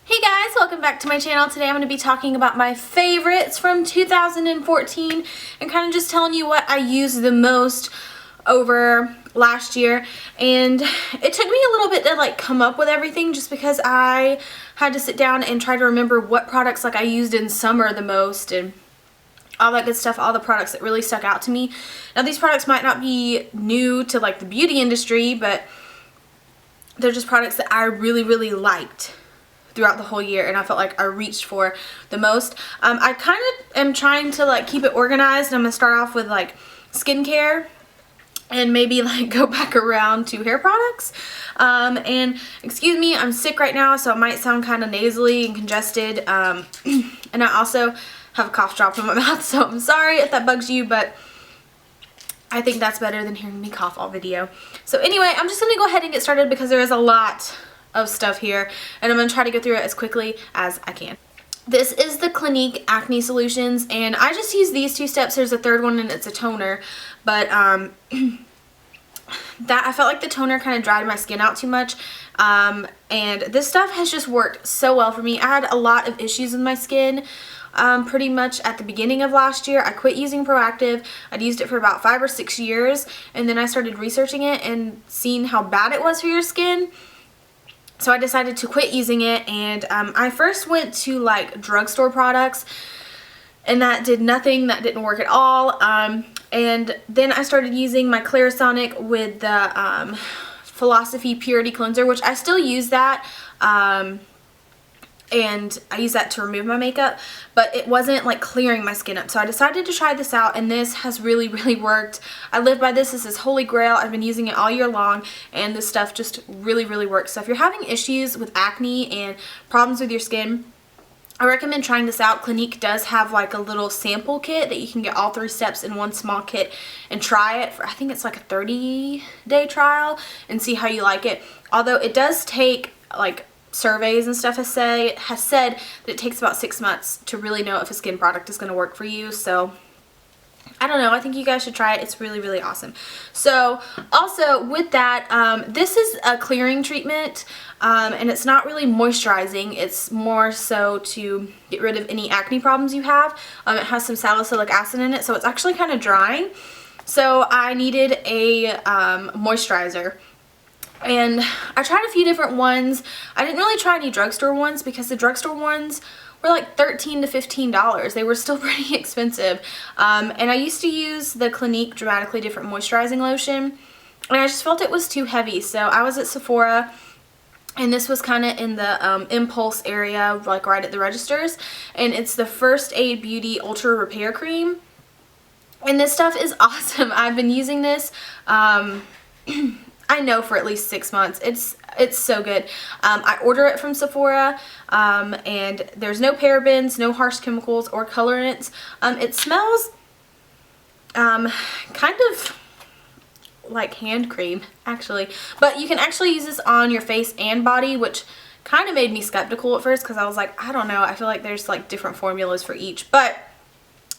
Hey guys, welcome back to my channel. Today I'm going to be talking about my favorites from 2014 and kind of just telling you what I used the most over last year. And it took me a little bit to come up with everything just because I had to sit down and try to remember what products I used in summer the most and all that good stuff, all the products that really stuck out to me. Now these products might not be new to the beauty industry, but they're just products that I really liked throughout the whole year, and I felt like I reached for the most. I kind of am trying to keep it organized. I'm gonna start off with skincare and maybe go back around to hair products. And excuse me, I'm sick right now, so it might sound kind of nasally and congested. And I also have a cough drop in my mouth, so I'm sorry if that bugs you, but I think that's better than hearing me cough all video. So anyway, I'm just gonna go ahead and get started because there is a lot of stuff here, and I'm going to try to go through it as quickly as I can. This is the Clinique Acne Solutions, and I just use these two steps. There's a third one, and it's a toner, but that I felt like the toner kind of dried my skin out too much, and this stuff has just worked so well for me. I had a lot of issues with my skin pretty much at the beginning of last year. I quit using Proactive. I'd used it for about 5 or 6 years, and then I started researching it and seeing how bad it was for your skin. So I decided to quit using it, and I first went to drugstore products, and that did nothing. That didn't work at all. And then I started using my Clarisonic with the Philosophy Purity Cleanser, which I still use that. And I use that to remove my makeup, but it wasn't clearing my skin up. So I decided to try this out, and this has really worked. I live by this. This is holy grail. I've been using it all year long, and this stuff just really works. So if you're having issues with acne and problems with your skin, I recommend trying this out. Clinique does have a little sample kit that you can get all 3 steps in one small kit and try it for, I think it's a 30-day trial, and see how you like it. Although it does take surveys and stuff has said that it takes about 6 months to really know if a skin product is going to work for you. So I don't know, I think you guys should try it. It's really awesome. So also with that, this is a clearing treatment, and it's not really moisturizing. It's more so to get rid of any acne problems you have. It has some salicylic acid in it, so it's actually kind of drying. So I needed a moisturizer. And I tried a few different ones. I didn't really try any drugstore ones because the drugstore ones were $13 to $15. They were still pretty expensive. And I used to use the Clinique Dramatically Different Moisturizing Lotion, and I just felt it was too heavy. So I was at Sephora, and this was kind of in the impulse area, right at the registers. And it's the First Aid Beauty Ultra Repair Cream. And this stuff is awesome. I've been using this I know for at least 6 months. It's so good. I order it from Sephora, and there's no parabens, no harsh chemicals or colorants. It smells kind of like hand cream, actually, but you can actually use this on your face and body, which kind of made me skeptical at first because I was like, I don't know, I feel like there's different formulas for each, but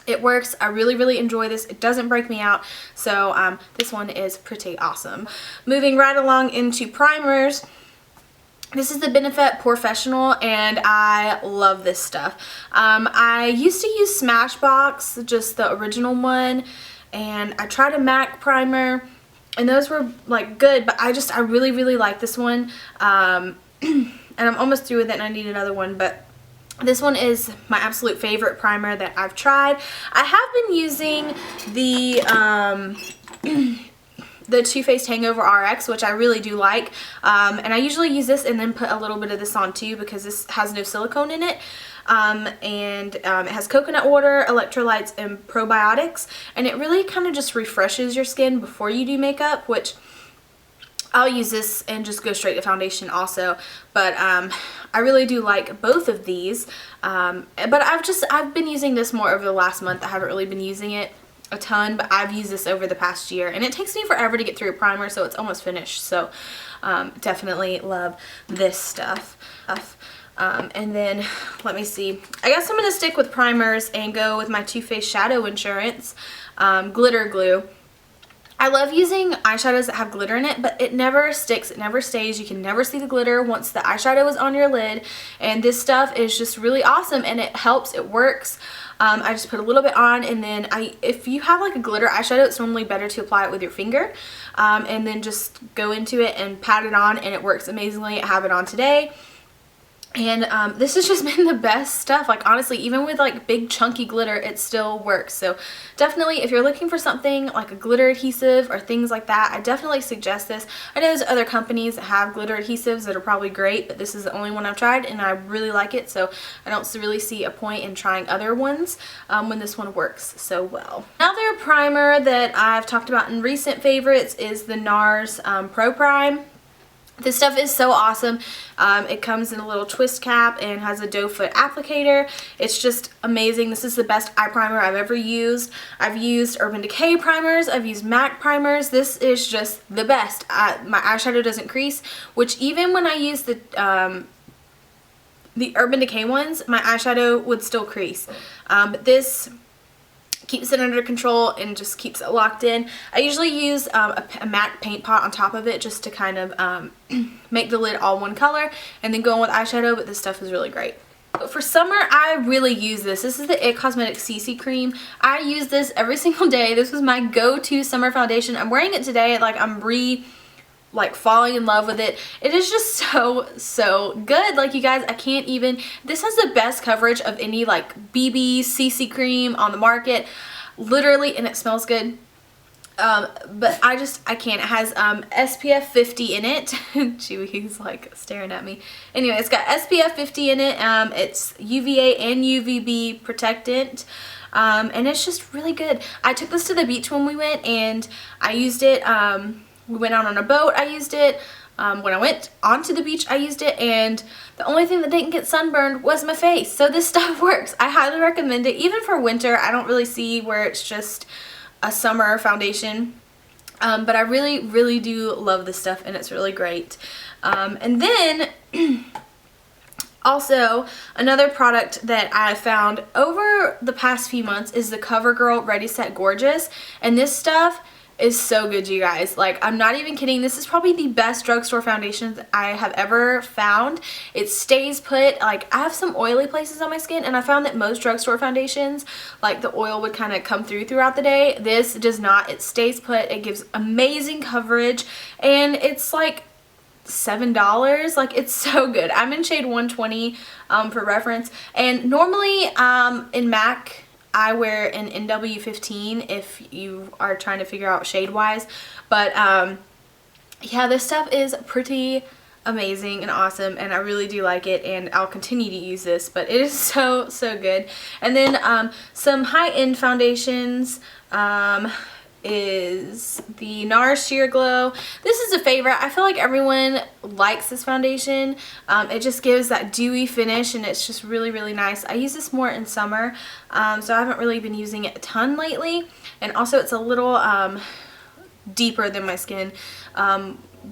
it works. I really enjoy this. It doesn't break me out. So this one is pretty awesome. Moving right along into primers. This is the Benefit Professional, and I love this stuff. I used to use Smashbox, just the original one, and I tried a MAC primer, and those were good, but I really like this one. And I'm almost through with it, and I need another one, but this one is my absolute favorite primer that I've tried. I have been using the Too Faced Hangover RX, which I really do like. And I usually use this and then put a little bit of this on too because this has no silicone in it. It has coconut water, electrolytes, and probiotics. And it really kind of just refreshes your skin before you do makeup, which I'll use this and just go straight to foundation also, but I really do like both of these. But I've been using this more over the last month. I haven't really been using it a ton, but I've used this over the past year, and it takes me forever to get through a primer, so it's almost finished. So definitely love this stuff. And then let me see. I guess I'm gonna stick with primers and go with my Too Faced Shadow Insurance Glitter Glue. I love using eyeshadows that have glitter in it, but it never sticks, it never stays. You can never see the glitter once the eyeshadow is on your lid, and this stuff is just really awesome, and it helps, it works. I just put a little bit on, and then if you have like a glitter eyeshadow, it's normally better to apply it with your finger, and then just go into it and pat it on, and it works amazingly. I have it on today. And this has just been the best stuff. Like, honestly, even with like big chunky glitter, it still works. So definitely, if you're looking for something like a glitter adhesive or things like that, I definitely suggest this. I know there's other companies that have glitter adhesives that are probably great, but this is the only one I've tried and I really like it. So I don't really see a point in trying other ones when this one works so well. Another primer that I've talked about in recent favorites is the NARS Pro Prime. This stuff is so awesome. It comes in a little twist cap and has a doe foot applicator. It's just amazing. This is the best eye primer I've ever used. I've used Urban Decay primers. I've used MAC primers. This is just the best. My eyeshadow doesn't crease, which even when I use the Urban Decay ones, my eyeshadow would still crease. But this keeps it under control and just keeps it locked in. I usually use a matte paint pot on top of it just to kind of make the lid all one color and then go on with eyeshadow, but this stuff is really great. For summer, I really use this. This is the IT Cosmetics CC Cream. I use this every single day. This was my go-to summer foundation. I'm wearing it today. Like, I'm falling in love with it. It is just so good. Like, you guys, I can't even, this has the best coverage of any like BB CC cream on the market, literally, and it smells good. But I can't. It has SPF 50 in it. Chewy's like staring at me. Anyway, it's got SPF 50 in it. It's UVA and UVB protectant. And it's just really good. I took this to the beach when we went, and I used it. We went out on a boat, I used it. When I went onto the beach, I used it, and the only thing that didn't get sunburned was my face. So this stuff works. I highly recommend it. Even for winter, I don't really see where it's just a summer foundation. But I really do love this stuff, and it's really great. And then also, another product that I found over the past few months is the CoverGirl Ready Set Gorgeous, and this stuff is so good, you guys. Like, I'm not even kidding. This is probably the best drugstore foundation that I have ever found. It stays put. Like, I have some oily places on my skin, and I found that most drugstore foundations, like, the oil would kind of come through throughout the day. This does not. It stays put. It gives amazing coverage, and it's like $7. Like, it's so good. I'm in shade 120 for reference, and normally in MAC I wear an NW15 if you are trying to figure out shade wise, but yeah, this stuff is pretty amazing and awesome, and I really do like it, and I'll continue to use this, but it is so good. And then some high-end foundations is the NARS Sheer Glow. This is a favorite. I feel like everyone likes this foundation. It just gives that dewy finish, and it's just really nice. I use this more in summer, so I haven't really been using it a ton lately, and also it's a little deeper than my skin,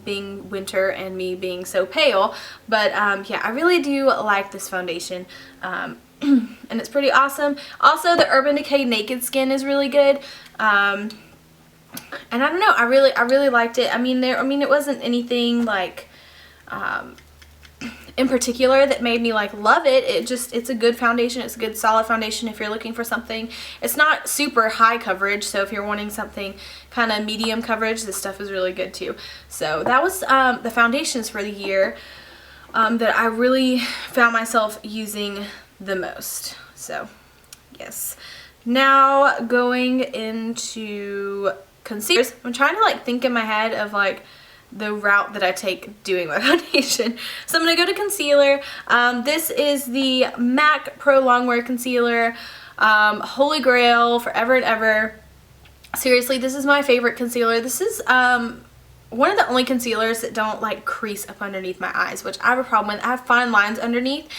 being winter and me being so pale, but yeah, I really do like this foundation. And it's pretty awesome. Also, the Urban Decay Naked Skin is really good. And I don't know, I really liked it. I mean, it wasn't anything like in particular that made me like love it. It's a good foundation. It's a good solid foundation if you're looking for something. It's not super high coverage, so if you're wanting something kind of medium coverage, this stuff is really good too. So that was the foundations for the year that I really found myself using the most. So yes. Now going into concealers. I'm trying to like think in my head of like the route that I take doing my foundation. So I'm going to go to concealer. This is the MAC Pro Longwear Concealer. Holy Grail, forever and ever. Seriously, this is my favorite concealer. This is one of the only concealers that don't like crease up underneath my eyes, which I have a problem with. I have fine lines underneath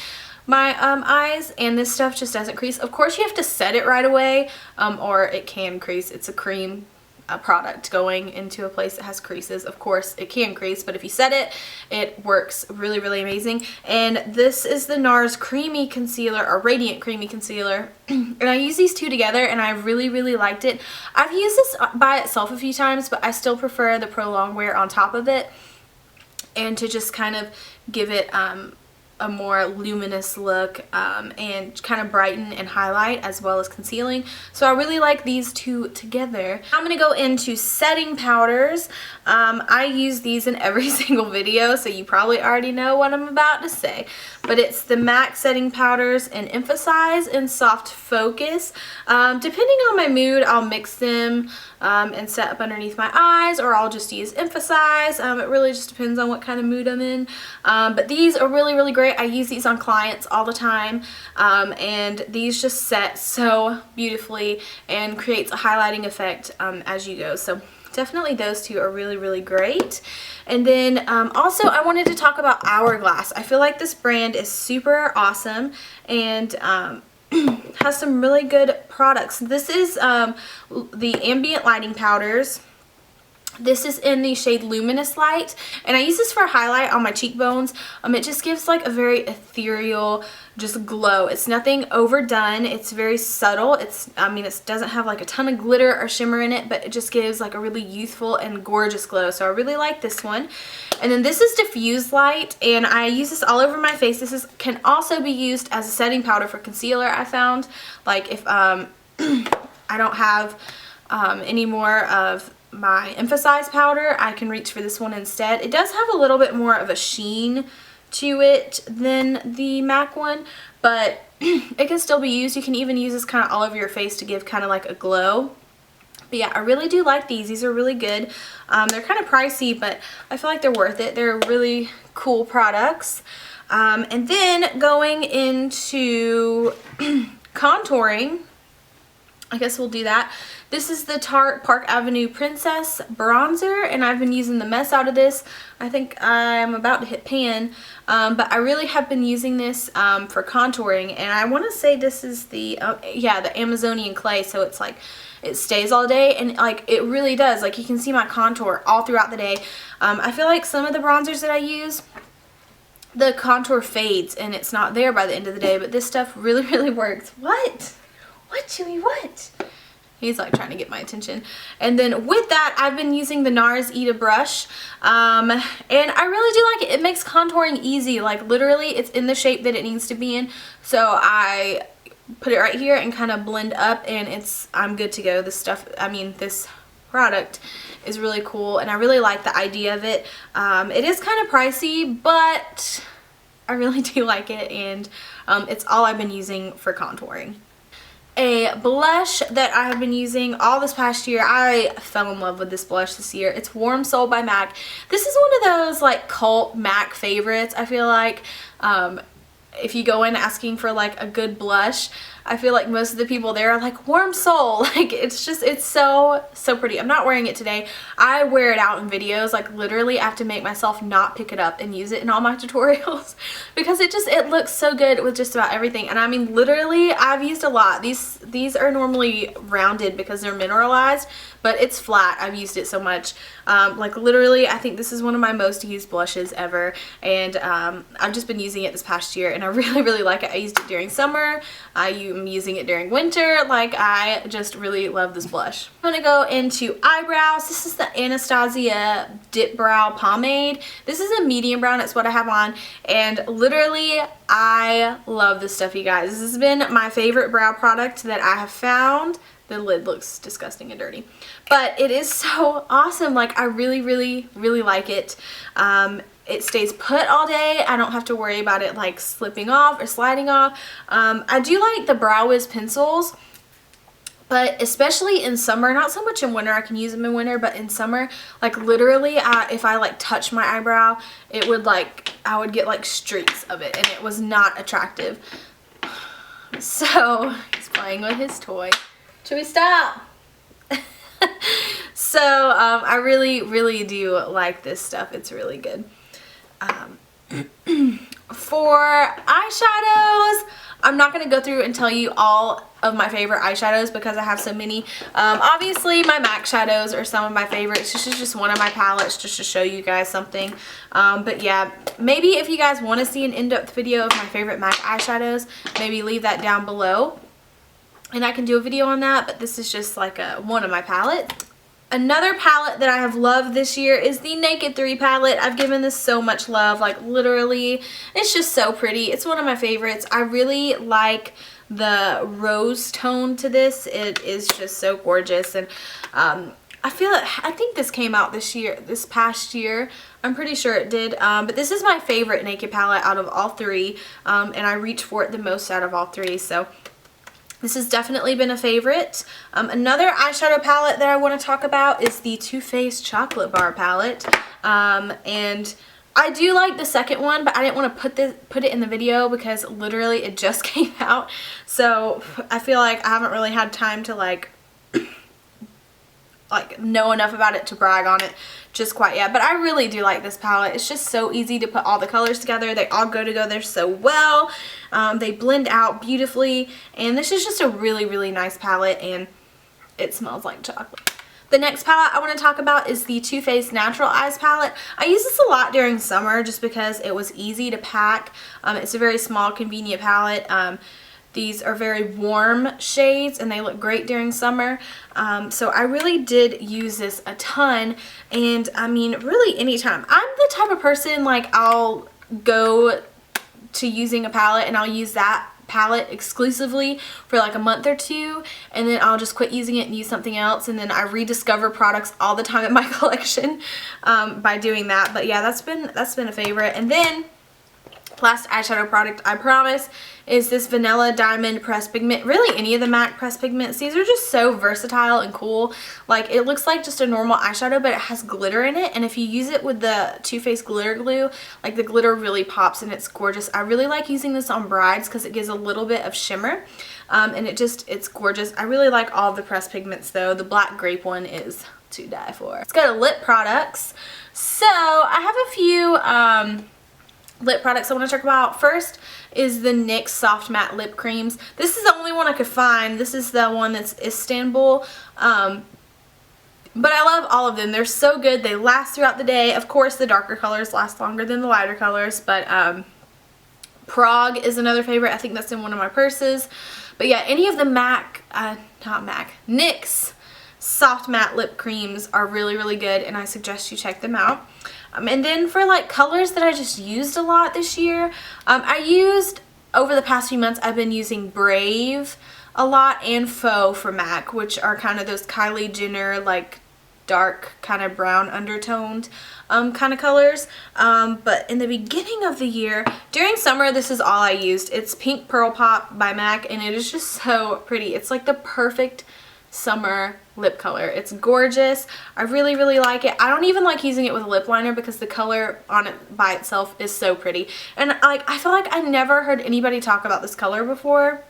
my eyes, and this stuff just doesn't crease. Of course, you have to set it right away, or it can crease. It's a cream a product going into a place that has creases. Of course it can crease, but if you set it, it works really, really amazing. And this is the NARS Creamy Concealer, or Radiant Creamy Concealer. And I use these two together and I really, really liked it. I've used this by itself a few times, but I still prefer the Pro Longwear on top of it, and to just kind of give it a more luminous look, and kind of brighten and highlight as well as concealing. So I really like these two together. I'm going to go into setting powders. I use these in every single video, so you probably already know what I'm about to say. But it's the MAC setting powders in Emphasize and Soft Focus. Depending on my mood, I'll mix them and set up underneath my eyes, or I'll just use Emphasize. It really just depends on what kind of mood I'm in. But these are really, really great. I use these on clients all the time, and these just set so beautifully and creates a highlighting effect as you go. So definitely those two are really, really great. And then also I wanted to talk about Hourglass. I feel like this brand is super awesome and has some really good products. This is the ambient lighting powders. This is in the shade Luminous Light, and I use this for a highlight on my cheekbones. It just gives like a very ethereal just glow. It's nothing overdone. It's very subtle. It doesn't have like a ton of glitter or shimmer in it, but it just gives like a really youthful and gorgeous glow. So I really like this one. And then this is Diffuse Light, and I use this all over my face. This can also be used as a setting powder for concealer, I found. Like if I don't have any more of my Emphasize powder, I can reach for this one instead. It does have a little bit more of a sheen to it than the MAC one, but it can still be used. You can even use this kind of all over your face to give kind of like a glow. But yeah, I really do like these. These are really good. They're kind of pricey, but I feel like they're worth it. They're really cool products. And then going into contouring, I guess we'll do that. This is the Tarte Park Avenue Princess Bronzer, and I've been using the mess out of this. I think I'm about to hit pan, but I really have been using this for contouring, and I want to say this is the, yeah, the Amazonian Clay, so it's like, it stays all day, and like, it really does. Like, you can see my contour all throughout the day. I feel like some of the bronzers that I use, the contour fades, and it's not there by the end of the day, but this stuff really, really works. What? What, Chewy, what? He's like trying to get my attention. And then with that, I've been using the NARS Ita brush. And I really do like it. It makes contouring easy. Like literally, it's in the shape that it needs to be in. So I put it right here and kind of blend up, and I'm good to go. This stuff, this product is really cool, and I really like the idea of it. It is kind of pricey, but I really do like it, and it's all I've been using for contouring. A blush that I have been using all this past year. I fell in love with this blush this year. It's Warm Soul by MAC. This is one of those like cult MAC favorites. I feel like if you go in asking for like a good blush, I feel like most of the people there are like, Warm Soul. Like, it's so pretty. I'm not wearing it today. I wear it out in videos. Like, literally, I have to make myself not pick it up and use it in all my tutorials because it looks so good with just about everything. And I mean, literally, I've used a lot. These are normally rounded because they're mineralized, but it's flat. I've used it so much. Like, literally, I think this is one of my most used blushes ever. And I've just been using it this past year, and I really, really like it. I used it during summer. I'm using it during winter. Like, I just really love this blush. I'm gonna go into eyebrows. This is the Anastasia Dip Brow Pomade. This is a medium brown. It's what I have on, and literally I love this stuff, you guys. This has been my favorite brow product that I have found. The lid looks disgusting and dirty, but it is so awesome. Like, I really, really, really like it. It stays put all day. I don't have to worry about it like slipping off or sliding off. I do like the Brow Wiz pencils, but especially in summer, not so much in winter. I can use them in winter, but in summer, like literally, if I like touch my eyebrow, it would like, I would get like streaks of it, and it was not attractive. So he's playing with his toy. Should we stop? So I really, really do like this stuff. It's really good. For eyeshadows, I'm not going to go through and tell you all of my favorite eyeshadows because I have so many. Obviously, my MAC shadows are some of my favorites. This is just one of my palettes just to show you guys something. But yeah, maybe if you guys want to see an in-depth video of my favorite MAC eyeshadows, maybe leave that down below and I can do a video on that. But this is just like one of my palettes. Another palette that I have loved this year is the Naked 3 palette. I've given this so much love, like literally, it's just so pretty. It's one of my favorites. I really like the rose tone to this. It is just so gorgeous, and I think this came out this past year. I'm pretty sure it did, but this is my favorite Naked palette out of all three, and I reach for it the most out of all three, so this has definitely been a favorite. Another eyeshadow palette that I want to talk about is the Too Faced Chocolate Bar palette. And I do like the second one, but I didn't want to put it in the video because literally it just came out. So I feel like I haven't really had time to like know enough about it to brag on it just quite yet. But I really do like this palette. It's just so easy to put all the colors together. They all go together so well. They blend out beautifully, and this is just a really, really nice palette, and it smells like chocolate. The next palette I want to talk about is the Too Faced Natural Eyes palette. I use this a lot during summer just because it was easy to pack. It's a very small, convenient palette. These are very warm shades and they look great during summer. So I really did use this a ton, and I mean really anytime. I'm the type of person, like, I'll go to using a palette and I'll use that palette exclusively for like a month or two, and then I'll just quit using it and use something else, and then I rediscover products all the time in my collection by doing that. But yeah, that's been a favorite. And then last eyeshadow product, I promise, is this Vanilla Diamond Pressed Pigment. Really any of the MAC pressed pigments. These are just so versatile and cool. Like, it looks like just a normal eyeshadow, but it has glitter in it, and if you use it with the Too Faced glitter glue, like, the glitter really pops and it's gorgeous. I really like using this on brides because it gives a little bit of shimmer, and it's gorgeous. I really like all of the pressed pigments though. The black grape one is to die for. Let's go to lip products. So I have a few lip products I want to talk about. First is the NYX Soft Matte Lip Creams. This is the only one I could find. This is the one that's Istanbul. But I love all of them. They're so good. They last throughout the day. Of course, the darker colors last longer than the lighter colors, but Prague is another favorite. I think that's in one of my purses. But yeah, any of the NYX Soft Matte Lip Creams are really, really good, and I suggest you check them out. And then for like colors that I just used a lot this year, over the past few months, I've been using Brave a lot and Faux for MAC, which are kind of those Kylie Jenner, like, dark kind of brown undertoned kind of colors. But in the beginning of the year, during summer, this is all I used. It's Pink Pearl Pop by MAC, and it is just so pretty. It's like the perfect summer lip color. It's gorgeous. I really, really like it. I don't even like using it with a lip liner because the color on it by itself is so pretty. And like, I feel like I never heard anybody talk about this color before.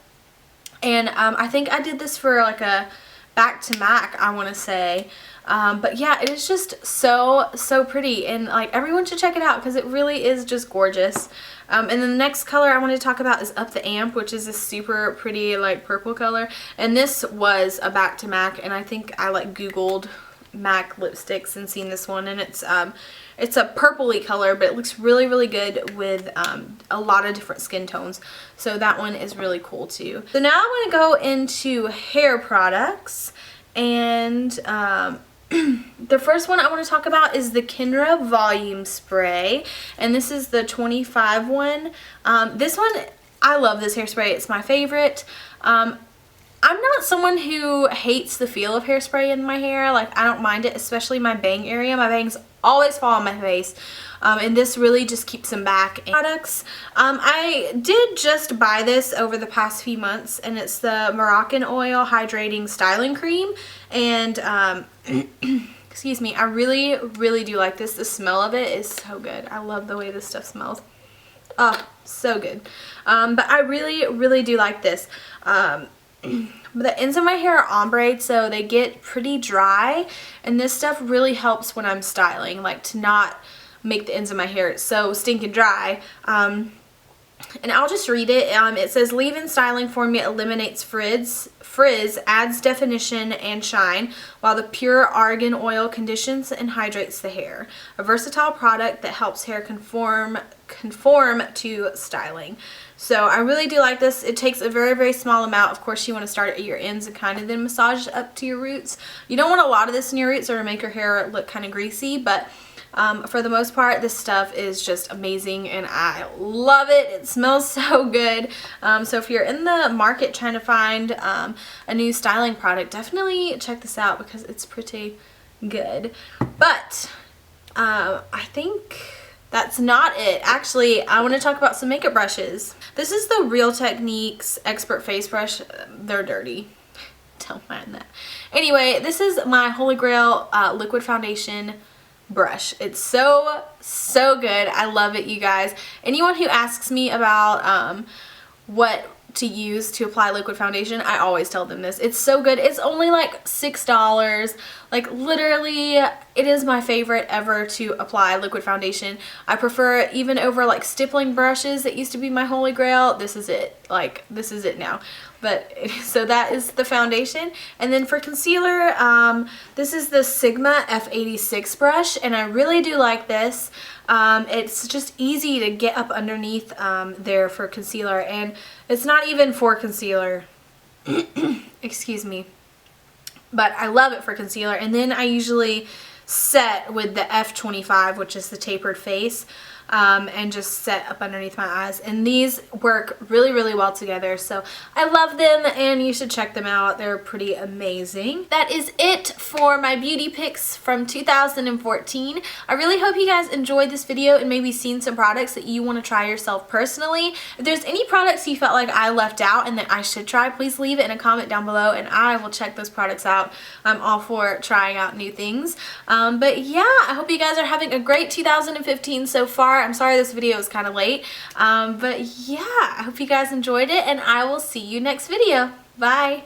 And I think I did this for like a back to MAC, I want to say. But yeah, it is just so pretty, and like, everyone should check it out because it really is just gorgeous. And then the next color I want to talk about is Up the Amp, which is a super pretty like purple color, and this was a back to MAC, and I think I like googled MAC lipsticks and seen this one, and it's a purpley color, but it looks really, really good with a lot of different skin tones, so that one is really cool too. So now I'm going to go into hair products, and the first one I want to talk about is the Kenra Volume Spray, and this is the 25 one. This one, I love this hairspray. It's my favorite. I'm not someone who hates the feel of hairspray in my hair. Like, I don't mind it, especially my bang area. My bangs always fall on my face, and this really just keeps them back. Products. I did just buy this over the past few months, and it's the Moroccan Oil Hydrating Styling Cream, and excuse me, I really, really do like this. The smell of it is so good. I love the way this stuff smells. Oh, so good. But I really, really do like this. The ends of my hair are ombre, so they get pretty dry, and this stuff really helps when I'm styling, like, to not make the ends of my hair so stinking dry. and I'll just read it. It says, leave-in styling formula eliminates frizz, adds definition and shine, while the pure argan oil conditions and hydrates the hair. A versatile product that helps hair conform to styling. So I really do like this. It takes a very, very small amount. Of course, you want to start at your ends and kind of then massage it up to your roots. You don't want a lot of this in your roots or to make your hair look kind of greasy, but for the most part, this stuff is just amazing and I love it. It smells so good. So if you're in the market trying to find a new styling product, definitely check this out because it's pretty good. But I think that's not it. Actually, I want to talk about some makeup brushes. This is the Real Techniques Expert Face Brush. They're dirty. Don't mind that. Anyway, this is my Holy Grail liquid foundation brush. It's so good. I love it, you guys. Anyone who asks me about what to use to apply liquid foundation, I always tell them this. It's so good. It's only like $6. Like literally, it is my favorite ever to apply liquid foundation. I prefer it even over like stippling brushes that used to be my holy grail. This is it. Like, this is it now. But so that is the foundation. And then for concealer, this is the Sigma F86 brush, and I really do like this. It's just easy to get up underneath there for concealer, and it's not even for concealer. Excuse me. But I love it for concealer. And then I usually set with the F25, which is the tapered face, and just set up underneath my eyes. And these work really, really well together. So I love them and you should check them out. They're pretty amazing. That is it for my beauty picks from 2014. I really hope you guys enjoyed this video and maybe seen some products that you want to try yourself personally. If there's any products you felt like I left out and that I should try, please leave it in a comment down below and I will check those products out. I'm all for trying out new things. But yeah, I hope you guys are having a great 2015 so far. I'm sorry this video is kind of late. But yeah, I hope you guys enjoyed it and I will see you next video. Bye.